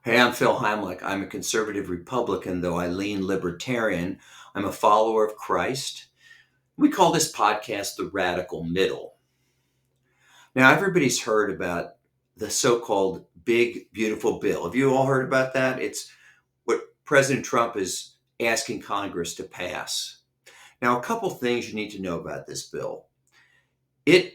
Hey, I'm Phil Heimlich. I'm a conservative Republican, though I lean libertarian. I'm a follower of Christ. We call this podcast the Radical Middle. Now, everybody's heard about the so called Big Beautiful Bill. Have you all heard about that? It's what President Trump is asking Congress to pass. Now, a couple things you need to know about this bill. It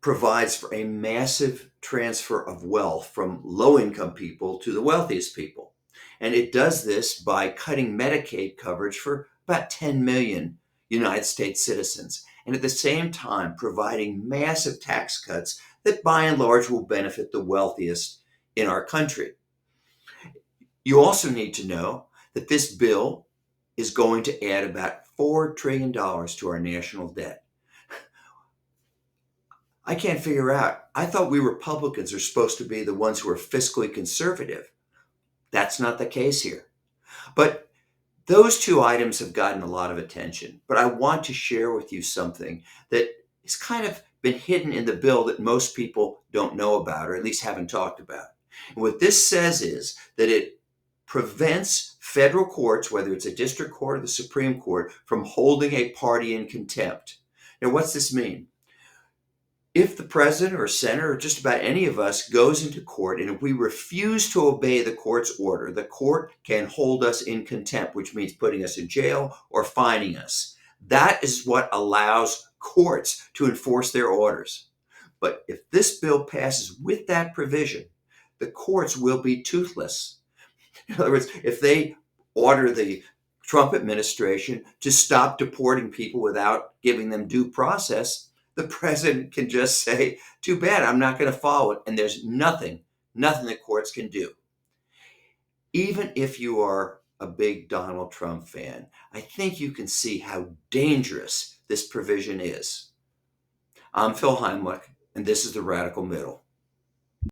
provides for a massive transfer of wealth from low income people to the wealthiest people. And it does this by cutting Medicaid coverage for about 10 million United States citizens. And at the same time, providing massive tax cuts that by and large will benefit the wealthiest in our country. You also need to know that this bill is going to add about $4 trillion to our national debt. I can't figure out. I thought we Republicans are supposed to be the ones who are fiscally conservative. That's not the case here. But those two items have gotten a lot of attention. But I want to share with you something that has kind of been hidden in the bill that most people don't know about, or at least haven't talked about. And what this says is that it prevents federal courts, whether it's a district court or the Supreme Court, from holding a party in contempt. Now, what's this mean? If the president or senator or just about any of us goes into court and if we refuse to obey the court's order, the court can hold us in contempt, which means putting us in jail or fining us. That is what allows courts to enforce their orders. But if this bill passes with that provision, the courts will be toothless. In other words, if they order the Trump administration to stop deporting people without giving them due process, the president can just say, too bad, I'm not going to follow it. And there's nothing the courts can do. Even if you are a big Donald Trump fan, I think you can see how dangerous this provision is. I'm Phil Heimlich, and this is the Radical Middle.